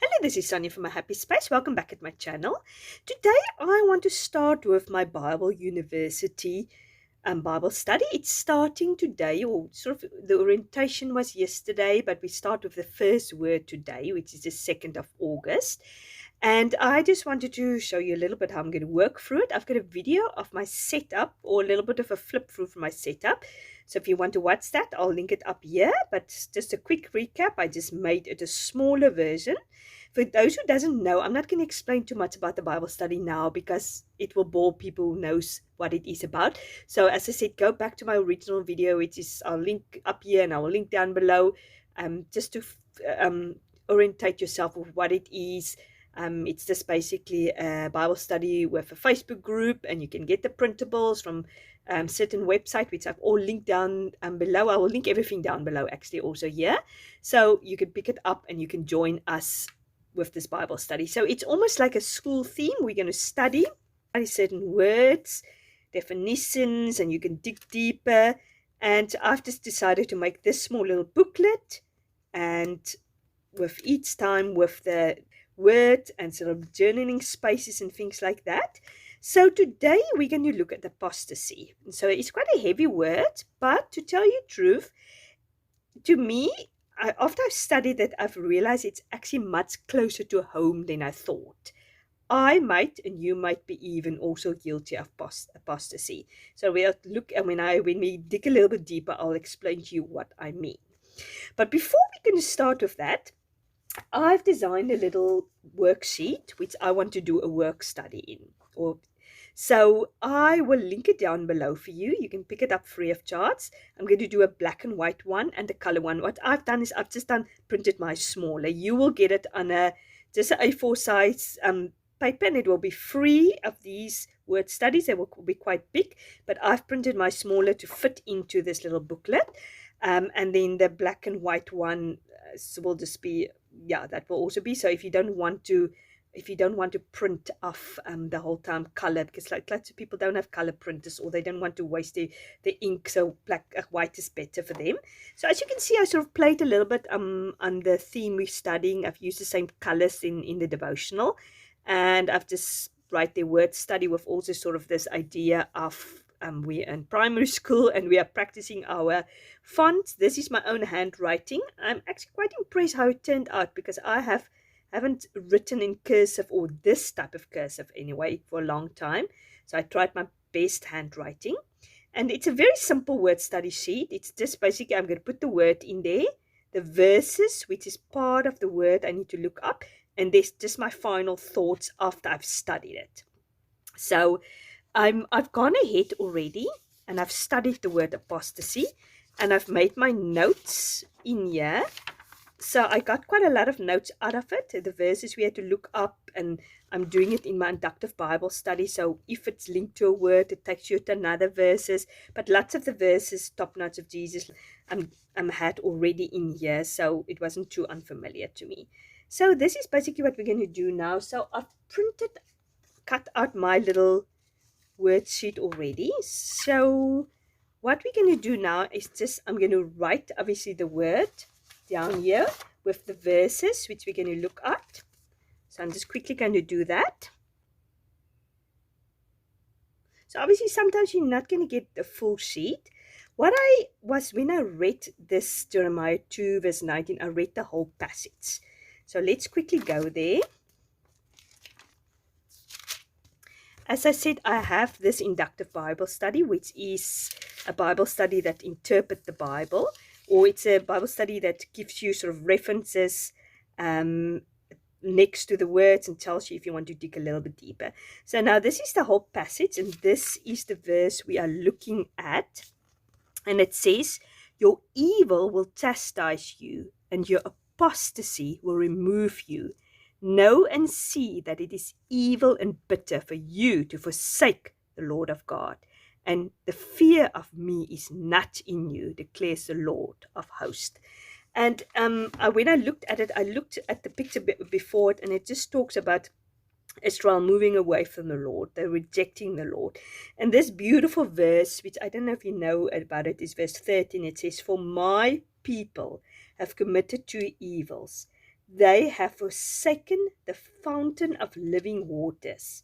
Hello, this is Sonja from A Happy Space. Welcome back at my channel. Today I want to start with my Bible University Bible study. It's starting today, or sort of the orientation was yesterday, but we start with the first word today, which is the 2nd of August. And I just wanted to show you a little bit how I'm going to work through it. I've got a video of my setup, or a little bit of a flip through from my setup. So if you want to watch that, I'll link it up here. But just a quick recap, I just made it a smaller version. For those who doesn't know, I'm not going to explain too much about the Bible study now because it will bore people who knows what it is about. So as I said, go back to my original video, which is I'll link up here and I will link down below, just to orientate yourself with what it is. It's just basically a Bible study with a Facebook group, and you can get the printables from certain website, which I've all linked down below. I will link everything down below actually also here. So you can pick it up and you can join us with this Bible study. So it's almost like a school theme. We're going to study certain words, definitions, and you can dig deeper. And I've just decided to make this small little booklet, and with each time with the word and sort of journaling spaces and things like that. So today we're going to look at apostasy. So it's quite a heavy word, but to tell you the truth, to me, after I've studied it, I've realized it's actually much closer to home than I thought. I might, and you might be even also guilty of apostasy. So we'll look, and when we dig a little bit deeper, I'll explain to you what I mean. But before we're going to start with that, I've designed a little worksheet which I want to do a work study in. So I will link it down below for you. You can pick it up free of charge. I'm going to do a black and white one and a color one. What I've done is I've just printed my smaller. You will get it on just an A4 size paper, and it will be free of these word studies. They will be quite big, but I've printed my smaller to fit into this little booklet. And then the black and white one will just be, that will also be. So if you don't want to print off the whole time color, because like lots of people don't have color printers, or they don't want to waste the ink, so white is better for them. So as you can see, I sort of played a little bit on the theme we're studying. I've used the same colors in the devotional, and I've just write the word study with also sort of this idea of we're in primary school and we are practicing our fonts. This is my own handwriting. I'm actually quite impressed how it turned out, because I haven't written in cursive, or this type of cursive anyway, for a long time. So I tried my best handwriting, and it's a very simple word study sheet. It's just basically I'm going to put the word in there, the verses, which is part of the word I need to look up, and there's just my final thoughts after I've studied it. So I've gone ahead already, and I've studied the word apostasy, and I've made my notes in here. So I got quite a lot of notes out of it, the verses we had to look up, and I'm doing it in my inductive Bible study. So if it's linked to a word, it takes you to another verses. But lots of the verses, top notes of Jesus, had already in here, so it wasn't too unfamiliar to me. So this is basically what we're going to do now. So I've cut out my little word sheet already. So what we're going to do now is I'm going to write obviously the word down here with the verses which we're going to look at. So I'm just quickly going to do that. So obviously sometimes you're not going to get the full sheet. When I read this Jeremiah 2 verse 19, I read the whole passage. So let's quickly go there. As I said, I have this inductive Bible study, which is a Bible study that interprets the Bible, or it's a Bible study that gives you sort of references next to the words and tells you if you want to dig a little bit deeper. So now this is the whole passage, and this is the verse we are looking at. And it says, "Your evil will chastise you, and your apostasy will remove you. Know and see that it is evil and bitter for you to forsake the Lord of God. And the fear of me is not in you, declares the Lord of hosts." And when I looked at it, I looked at the picture before it, and it just talks about Israel moving away from the Lord. They're rejecting the Lord. And this beautiful verse, which I don't know if you know about it, is verse 13. It says, "For my people have committed two evils. They have forsaken the fountain of living waters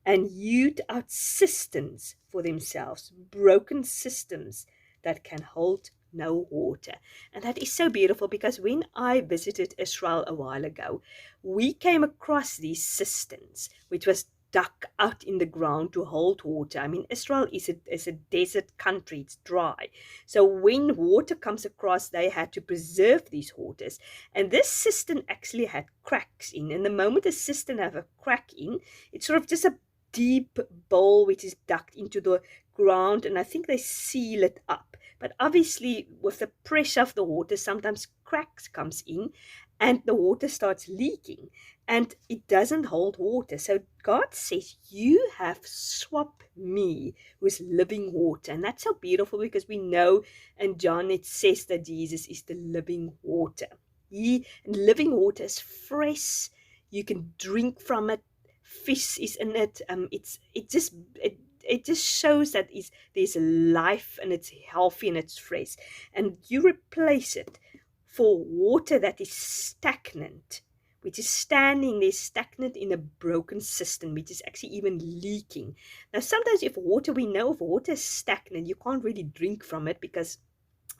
and hewed out cisterns for themselves, broken systems that can hold no water. And that is so beautiful, because when I visited Israel a while ago, we came across these cisterns, which was dug out in the ground to hold water. I mean, Israel is a desert country, it's dry. So when water comes across, they had to preserve these waters. And this cistern actually had cracks in. And the moment a cistern have a crack in, it's sort of just a deep bowl which is dug into the ground, and I think they seal it up. But obviously, with the pressure of the water, sometimes cracks comes in and the water starts leaking and it doesn't hold water. So God says, you have swapped me with living water. And that's so beautiful, because we know in John it says that Jesus is the living water. Living water is fresh. You can drink from it. Fish is in it. It just shows that there's life, and it's healthy and it's fresh. And you replace it for water that is stagnant, which is standing there stagnant in a broken cistern, which is actually even leaking. Now, sometimes we know if water is stagnant, you can't really drink from it because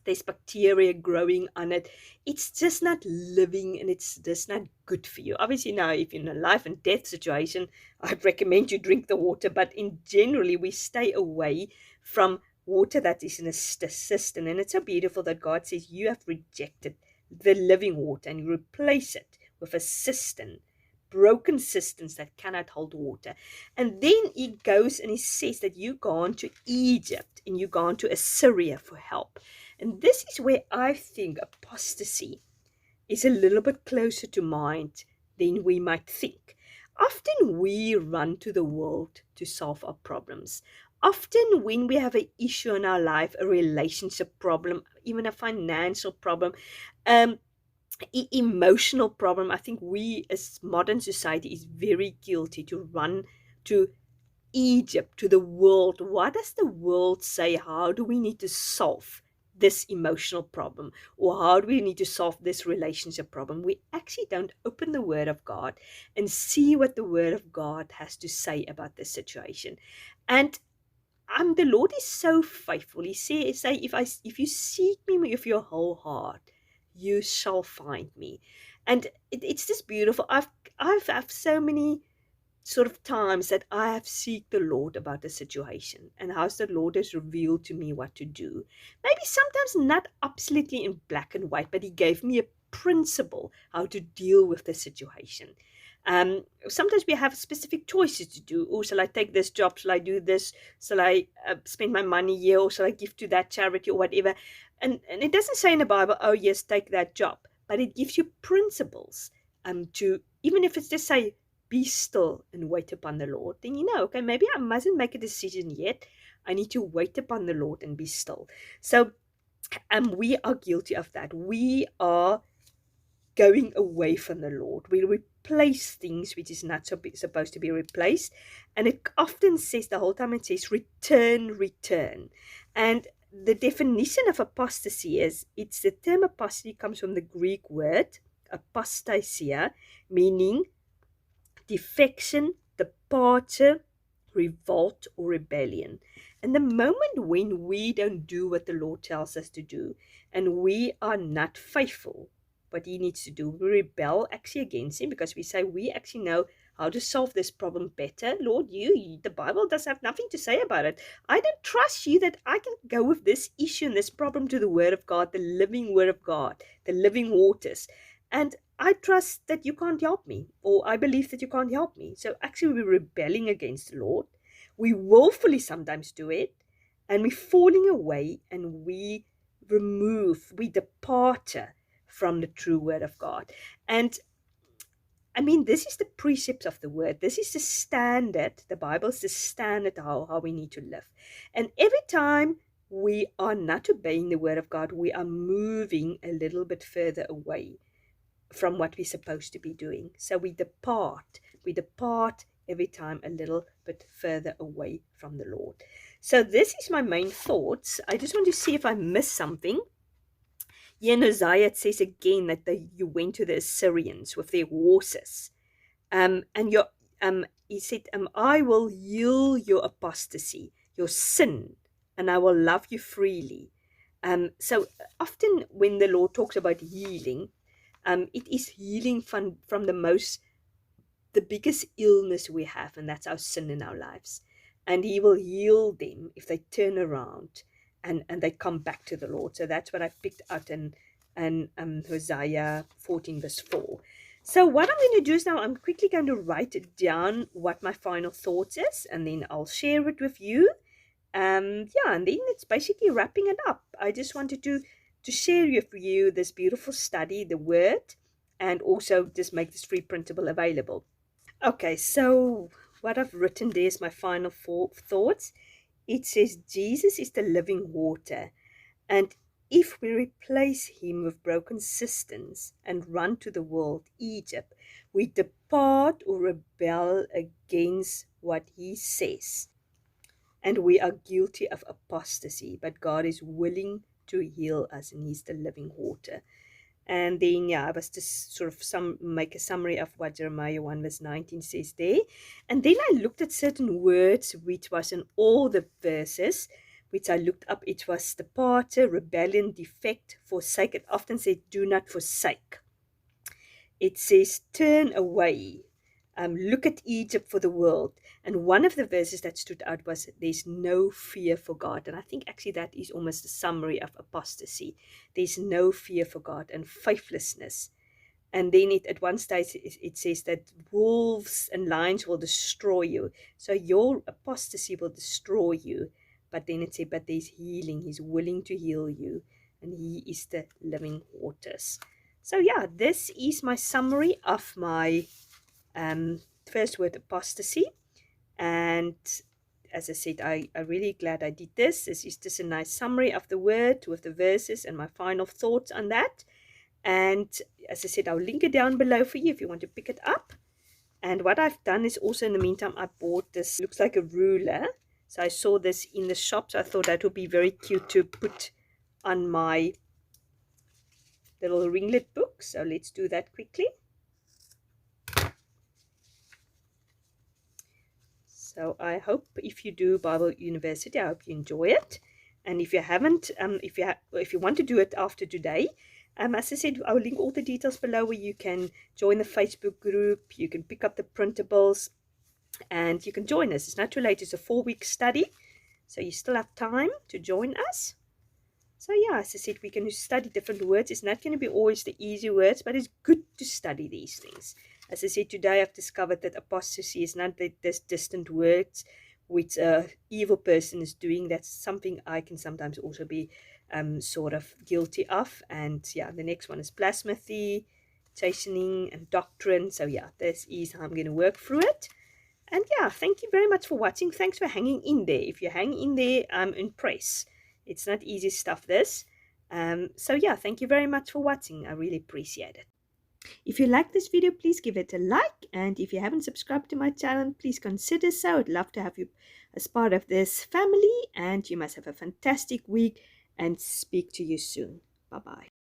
there's bacteria growing on it. It's just not living, and it's just not good for you. Obviously, now, if you're in a life and death situation, I'd recommend you drink the water, but in generally, we stay away from water that is in a cistern. And it's so beautiful that God says, you have rejected the living water and you replace it with a cistern, broken cisterns that cannot hold water. And then he goes and he says that you gone to Egypt and you gone to Assyria for help. And this is where I think apostasy is a little bit closer to mind than we might think. Often we run to the world to solve our problems. Often when we have an issue in our life, a relationship problem, even a financial problem, emotional problem, I think we as modern society is very guilty to run to Egypt, to the world. What does the world say? How do we need to solve this emotional problem? Or how do we need to solve this relationship problem? We actually don't open the Word of God and see what the Word of God has to say about this situation. And the Lord is so faithful. He says, if you seek me with your whole heart, you shall find me. And it's just beautiful. I've so many sort of times that I have seek the Lord about the situation, and how the Lord has revealed to me what to do. Maybe sometimes not absolutely in black and white, but he gave me a principle how to deal with the situation. Sometimes we have specific choices to do. Oh, shall I take this job? Shall I do this? Shall I spend my money here? Or shall I give to that charity or whatever? And it doesn't say in the Bible, oh yes, take that job. But it gives you principles to, even if it's just say, be still and wait upon the Lord. Then you know, okay, maybe I mustn't make a decision yet. I need to wait upon the Lord and be still. So we are guilty of that. We are going away from the Lord. We replace things which is not supposed to be replaced. And it often says, the whole time it says, return, return. And the definition of apostasy is, the term apostasy comes from the Greek word apostasia, meaning defection, departure, revolt, or rebellion. And the moment when we don't do what the Lord tells us to do, and we are not faithful what he needs to do, we rebel actually against him, because we say we actually know how to solve this problem better. Lord, the Bible does have nothing to say about it. I don't trust you that I can go with this issue and this problem to the Word of God, the living Word of God, the living waters. And I trust that you can't help me, or I believe that you can't help me. So actually we're rebelling against the Lord. We willfully sometimes do it, and we're falling away, and we depart from the true Word of God. And I mean, this is the precepts of the Word. This is the standard. The Bible is the standard how we need to live. And every time we are not obeying the Word of God, we are moving a little bit further away from what we're supposed to be doing. So we depart every time a little bit further away from the Lord. So this is my main thoughts. I just want to see if I missed something. Here in Hosea, it says again that you went to the Assyrians with their horses. And he said, I will heal your apostasy, your sin, and I will love you freely. So often when the Lord talks about healing, it is healing from the biggest illness we have, and that's our sin in our lives. And He will heal them if they turn around and they come back to the Lord. So that's what I picked out in Hosea 14 verse 4. So what I'm going to do is now I'm quickly going to write down what my final thoughts is, and then I'll share it with you. Yeah, and then it's basically wrapping it up. I just wanted to share with you this beautiful study, the Word, and also just make this free printable available. Okay, so what I've written there is my final thoughts. It says Jesus is the living water, and if we replace him with broken systems and run to the world, Egypt, we depart or rebel against what he says, and we are guilty of apostasy, but God is willing to heal us, and he's the living water. And then, yeah, I was just sort of make a summary of what Jeremiah 1 verse 19 says there. And then I looked at certain words which was in all the verses, which I looked up. It was departure, rebellion, defect, forsake. It often said, do not forsake. It says, turn away. Look at Egypt for the world. And one of the verses that stood out was, there's no fear for God. And I think actually that is almost a summary of apostasy. There's no fear for God and faithlessness. And then at one stage it says that wolves and lions will destroy you. So your apostasy will destroy you. But then it said, but there's healing. He's willing to heal you. And he is the living waters. So yeah, this is my summary of my first word, apostasy. And as I said, I'm really glad I did this. This is just a nice summary of the word with the verses and my final thoughts on that. And as I said, I'll link it down below for you if you want to pick it up. And what I've done is also, in the meantime, I bought this, looks like a ruler. So I saw this in the shop, so I thought that would be very cute to put on my little ringlet book. So let's do that quickly. So I hope if you do Bible University, I hope you enjoy it. And if you haven't, if you want to do it after today, as I said, I'll link all the details below where you can join the Facebook group, you can pick up the printables, and you can join us. It's not too late. It's a 4-week study, so you still have time to join us. So yeah, as I said, we can study different words. It's not going to be always the easy words, but it's good to study these things. As I said, today I've discovered that apostasy is not this distant words which an evil person is doing. That's something I can sometimes also be sort of guilty of. And yeah, the next one is blasphemy, chastening, and doctrine. So yeah, this is how I'm going to work through it. And yeah, thank you very much for watching. Thanks for hanging in there. If you hang in there, I'm impressed. It's not easy stuff, this. So yeah, thank you very much for watching. I really appreciate it. If you like this video, please give it a like. And if you haven't subscribed to my channel, please consider so. I'd love to have you as part of this family. And you must have a fantastic week and speak to you soon. Bye-bye.